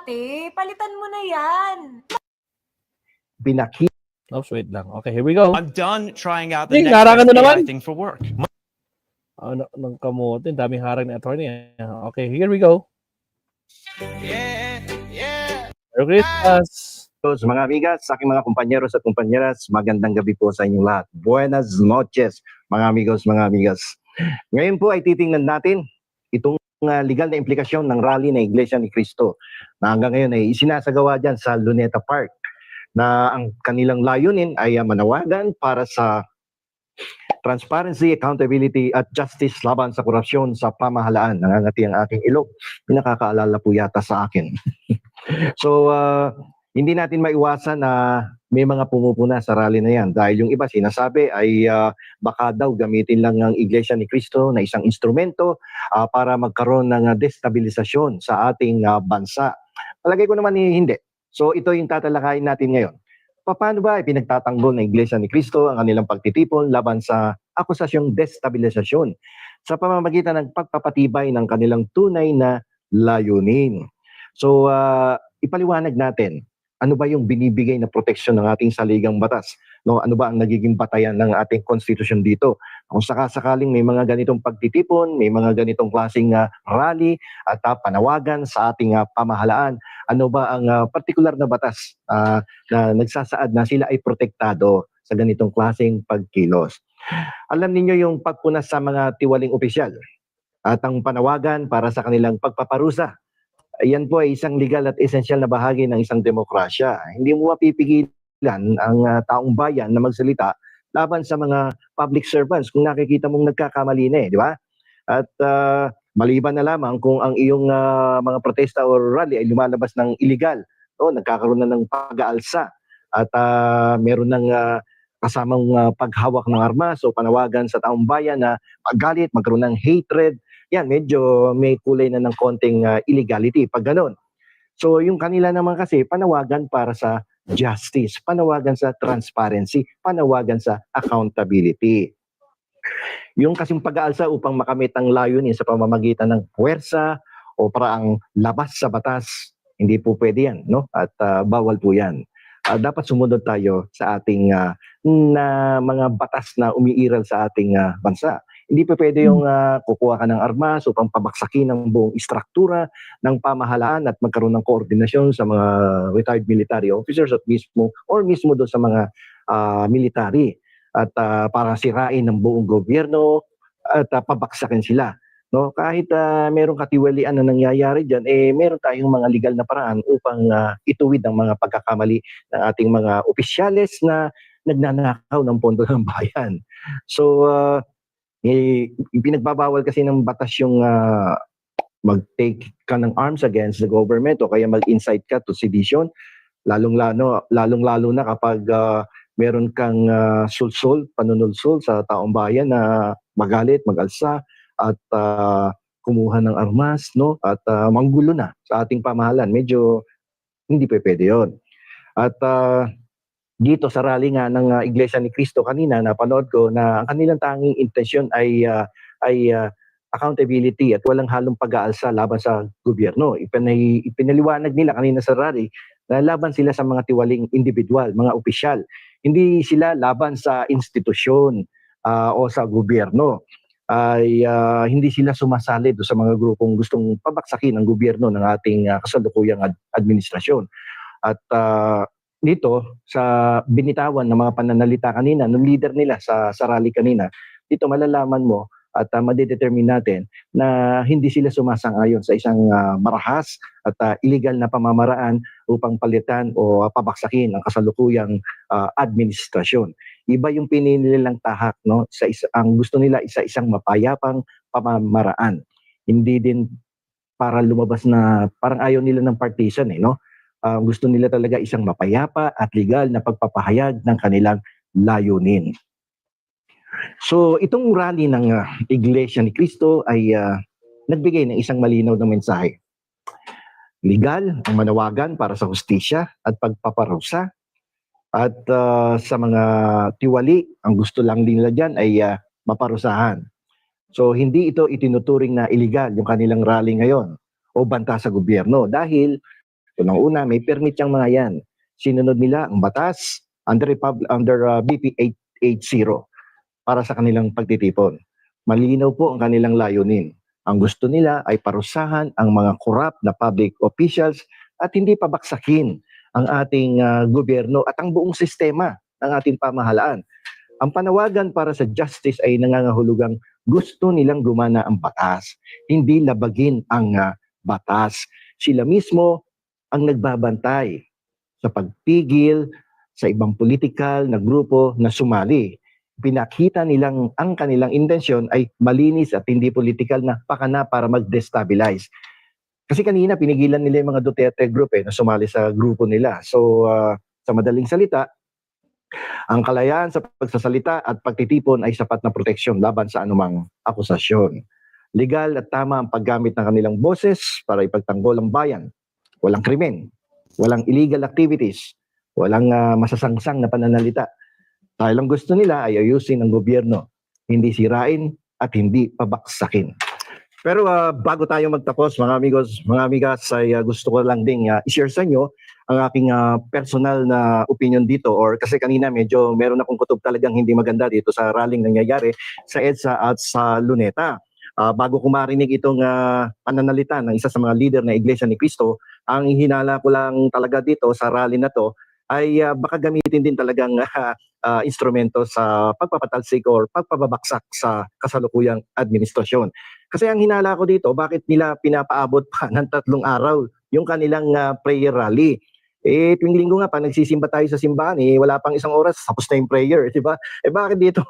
dati. Palitan mo na yan. Pinaki. Oh, wait lang. Okay, here we go. I'm done trying out the Hey, next harangan mo best naman. AI thing for work. Ng kamote, daming harang ni attorney. Okay, here we go. Merry Christmas. So, mga amigas, sa aking mga kumpanyeros at kumpanyeras, magandang gabi po sa inyong lahat. Buenas noches, mga amigos, mga amigas. Ngayon po ay titingnan natin itong legal na implikasyon ng rally na Iglesia ni Cristo na hanggang ngayon ay isinasagawa dyan sa Luneta Park, na ang kanilang layunin ay manawagan para sa transparency, accountability at justice laban sa korupsyon sa pamahalaan. Nangangati ang aking ilok. Pinakakaalala po yata sa akin. So, hindi natin maiwasan na may mga pumupuna sa rally na yan. Dahil yung iba sinasabi ay baka daw gamitin lang ang Iglesia ni Cristo na isang instrumento para magkaroon ng destabilisasyon sa ating bansa. Palagay ko naman hindi. So ito yung tatalakayin natin ngayon. Paano ba ipinagtatanggol ng Iglesia ni Cristo ang kanilang pagtitipon laban sa akusasyong destabilisasyon sa pamamagitan ng pagpapatibay ng kanilang tunay na layunin? So ipaliwanag natin, ano ba yung binibigay na proteksyon ng ating saligang batas? No, ano ba ang nagiging batayan ng ating konstitusyon dito? Kung sakasakaling may mga ganitong pagtitipon, may mga ganitong klaseng rally at panawagan sa ating pamahalaan, ano ba ang partikular na batas na nagsasaad na sila ay protektado sa ganitong klaseng pagkilos? Alam niyo yung pagpunas sa mga tiwaling opisyal at ang panawagan para sa kanilang pagpaparusa. Ayan po ay isang legal at esensyal na bahagi ng isang demokrasya. Hindi mo mapipigilan ang taong bayan na magsalita laban sa mga public servants kung nakikita mong nagkakamali na di ba? At maliban na lamang kung ang iyong mga protesta o rally ay lumalabas ng illegal, nagkakaroon na ng pag-aalsa at meron ng kasamang paghawak ng armas o panawagan sa taong bayan na magalit, magkaroon ng hatred. Yan, medyo may kulay na ng konting illegality pag ganun. So yung kanila naman kasi panawagan para sa justice, panawagan sa transparency, panawagan sa accountability. Yung kasing pag-aalsa upang makamit ang layunin sa pamamagitan ng puwersa o paraang labas sa batas, hindi po pwede yan, no? At bawal po yan. Dapat sumunod tayo sa ating na mga batas na umiiral sa ating bansa. Hindi pa pwede yung kukuha ka ng armas upang pabaksakin ang buong istruktura ng pamahalaan at magkaroon ng koordinasyon sa mga retired military officers at mismo doon sa mga military at para sirain ang buong gobyerno at pabaksakin sila. No, kahit merong katiwalian na nangyayari diyan, meron tayong mga legal na paraan upang ituwid ang mga pagkakamali ng ating mga opisyales na nagnanakaw ng pondo ng bayan. So pinagbabawal kasi ng batas yung mag-take ka ng arms against the government o kaya mag-incite ka to sedition, lalong-lalo na kapag meron kang panunulsul sa taong bayan na magalit, mag-alsa at kumuha ng armas, no? At manggulo na sa ating pamahalan. Medyo hindi pwede yun. At dito sa rally nga ng Iglesia ni Cristo kanina, napanood ko na ang kanilang tanging intensyon ay accountability at walang halong pag-aalsa laban sa gobyerno. Ipinaliwanag nila kanina sa rally na laban sila sa mga tiwaling individual, mga opisyal. Hindi sila laban sa institusyon o sa gobyerno. Hindi sila sumasali sa mga grupong gustong pabaksakin ang gobyerno ng ating kasalukuyang administrasyon. At dito sa binitawan ng mga pananalita kanina ng leader nila sa rally kanina, dito malalaman mo at madedetermine natin na hindi sila sumasang-ayon sa isang marahas at illegal na pamamaraan upang palitan o pabaksakin ang kasalukuyang administrasyon. Iba yung pinili nilang tahak, no? Ang gusto nila isang mapayapang pamamaraan. Hindi din para lumabas na parang ayaw nila ng partisan, no? Gusto nila talaga isang mapayapa at legal na pagpapahayag ng kanilang layunin. So itong rally ng Iglesia ni Cristo ay nagbigay ng isang malinaw na mensahe. Legal ang manawagan para sa hustisya at pagpaparusa. At sa mga tiwali, ang gusto lang nila dyan ay maparusahan. So hindi ito itinuturing na illegal yung kanilang rally ngayon o banta sa gobyerno dahil Unang-una, may permit yung mga yan. Sinunod nila ang batas under BP 880 para sa kanilang pagtitipon. Malinaw po ang kanilang layunin. Ang gusto nila ay parusahan ang mga corrupt na public officials at hindi pabaksakin ang ating gobyerno at ang buong sistema ng ating pamahalaan. Ang panawagan para sa justice ay nangangahulugang gusto nilang gumana ang batas, hindi labagin ang batas. Sila mismo ang nagbabantay sa pagpigil sa ibang politikal na grupo na sumali. Pinakita nilang ang kanilang intensyon ay malinis at hindi politikal na pakana para mag-destabilize. Kasi kanina pinigilan nila yung mga Duterte group na sumali sa grupo nila. So sa madaling salita, ang kalayaan sa pagsasalita at pagtitipon ay sapat na proteksyon laban sa anumang akusasyon. Legal at tama ang paggamit ng kanilang boses para ipagtanggol ang bayan. Walang krimen, walang illegal activities, walang masasangsang na pananalita. Dahil ang gusto nila ay ayusin ang gobyerno, hindi sirain at hindi pabaksakin. Pero bago tayo magtapos, mga amigos, mga amigas, ay gusto ko lang ding i-share sa inyo ang aking personal na opinion dito, or kasi kanina medyo meron akong kutob talagang hindi maganda dito sa rallying nangyayari sa EDSA at sa Luneta. Bago ko marinig itong pananalita ng isa sa mga leader na Iglesia ni Cristo, ang hinala ko lang talaga dito sa rally na to ay baka gamitin din talagang instrumento sa pagpapatalsik or pagpababaksak sa kasalukuyang administrasyon. Kasi ang hinala ko dito, bakit nila pinapaabot pa ng 3 araw yung kanilang prayer rally? Tuwing linggo nga pa nagsisimba tayo sa simbahan, wala pang 1 oras, tapos na yung prayer, di ba? Bakit dito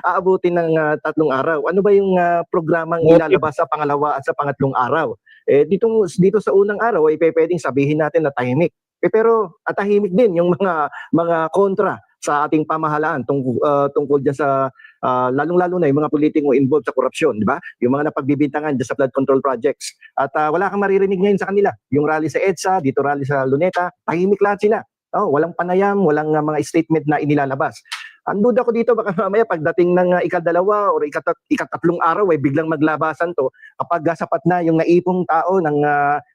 aabutin ng 3 araw? Ano ba yung programang ilalabas sa pangalawa at sa pangatlong araw? Dito sa unang araw ay pwedeng sabihin natin na tahimik. Pero tahimik din yung mga kontra sa ating pamahalaan tungkol dyan sa lalong-lalo na yung mga politikong involved sa korupsyon, di ba? Yung mga napagbibintangan dyan sa flood control projects. At wala kang maririnig ngayon sa kanila. Yung rally sa EDSA, dito rally sa Luneta, tahimik lahat sila. Walang panayam, walang mga statement na inilalabas. Ang duda ko dito, baka mamaya pagdating ng ika-2 o ika-3 araw ay biglang maglabasan to kapag sapat na yung naipong tao ng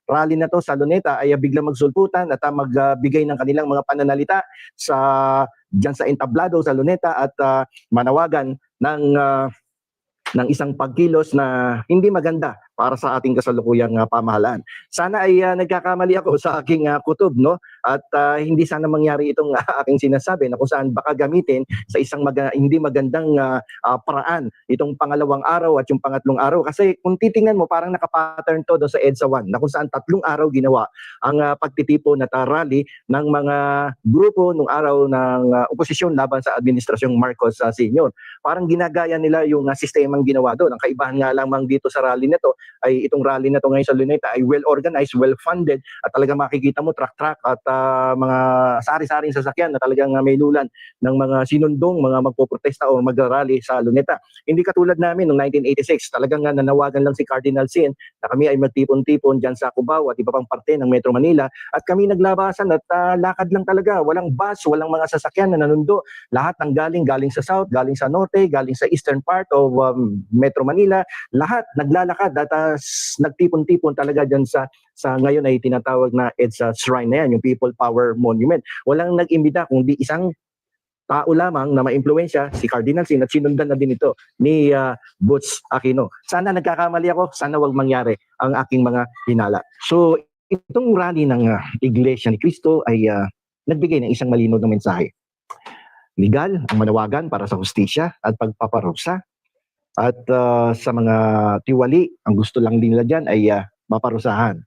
rally na to sa Luneta ay biglang magsulputan at magbigay ng kanilang mga pananalita dyan sa entablado sa Luneta at manawagan ng isang pagkilos na hindi maganda para sa ating kasalukuyang pamahalaan. Sana ay nagkakamali ako sa aking kutob, no? At hindi sana mangyari itong aking sinasabi na kung saan baka gamitin sa isang hindi magandang paraan itong pangalawang araw at yung pangatlong araw. Kasi kung titingnan mo, parang nakapattern to doon sa EDSA 1 na kung saan 3 araw ginawa ang pagtitipon at rally ng mga grupo nung araw ng oposisyon laban sa administrasyong Marcos Sr. Parang ginagaya nila yung sistemang ginawa doon. Ang kaibahan nga lamang dito sa rally na to ay itong rally na to ngayon sa Luneta ay well organized, well funded at talagang makikita mo truck at mga sari-saring sasakyan na talagang may lulan ng mga sinundong mga magpoprotesta o magrarally sa Luneta. Hindi katulad namin noong 1986, talagang nanawagan lang si Cardinal Sin na kami ay magtipon-tipon dyan sa Cubao at iba pang parte ng Metro Manila at kami naglabasan at lakad lang talaga, walang bus, walang mga sasakyan na nanundo, lahat ng galing sa south, galing sa norte, galing sa eastern part of Metro Manila, lahat naglalakad at nagtipon-tipon talaga dyan sa ngayon ay tinatawag na EDSA Shrine na yan, yung People Power Monument. Walang nag-imbita kundi isang tao lamang na maimpluwensya, si Cardinal Sin, at sinundan na din ito ni Butch Aquino. Sana nagkakamali ako, sana wag mangyari ang aking mga hinala. So, itong rally ng Iglesia ni Cristo ay nagbigay ng isang malinaw na mensahe. Legal ang manawagan para sa hustisya at pagpaparusa. At sa mga tiwali, ang gusto lang din nila dyan ay maparusahan.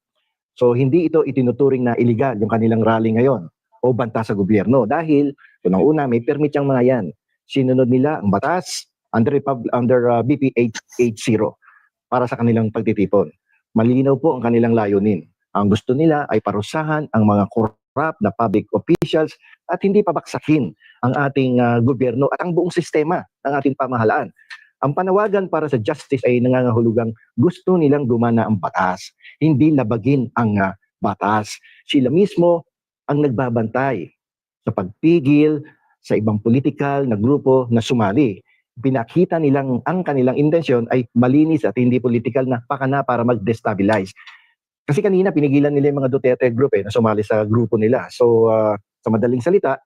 So hindi ito itinuturing na illegal yung kanilang rally ngayon o banta sa gobyerno dahil unang-una may permit yung mga yan. Sinunod nila ang batas under BP 880 para sa kanilang pagtitipon. Malinaw po ang kanilang layunin. Ang gusto nila ay parusahan ang mga corrupt na public officials at hindi pabaksakin ang ating gobyerno at ang buong sistema ng ating pamahalaan. Ang panawagan para sa justice ay nangangahulugang gusto nilang gumana ang batas, hindi labagin ang batas. Sila mismo ang nagbabantay sa pagpigil sa ibang politikal na grupo na sumali. Pinakita nilang ang kanilang intensyon ay malinis at hindi politikal na pakana para mag-destabilize. Kasi kanina pinigilan nila yung mga Duterte group na sumali sa grupo nila. So sa madaling salita,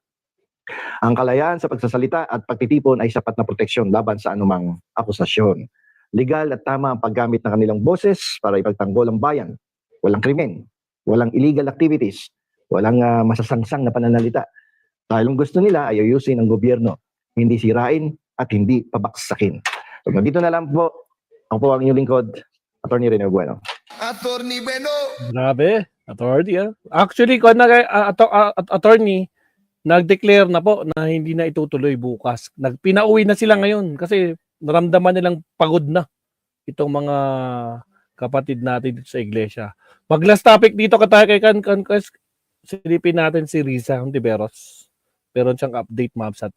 ang kalayaan sa pagsasalita at pagtitipon ay sapat na proteksyon laban sa anumang akusasyon. Legal at tama ang paggamit ng kanilang boses para ipagtanggol ang bayan. Walang krimen, walang illegal activities, walang masasangsang na pananalita. Dahil ang gusto nila ay ayusin ang gobyerno, hindi sirain at hindi pabaksakin. So, dito na lang po, ako po ang inyong lingkod, Attorney Rene Bueno. Attorney Beno. Grabe, attorney. Actually, attorney, nag-declare na po na hindi na itutuloy bukas. Pinauwi na sila ngayon kasi naramdaman nilang pagod na itong mga kapatid natin dito sa iglesia. Pag last topic dito kay silipin natin si Risa Hontiveros. Meron siyang update, ma'am, sa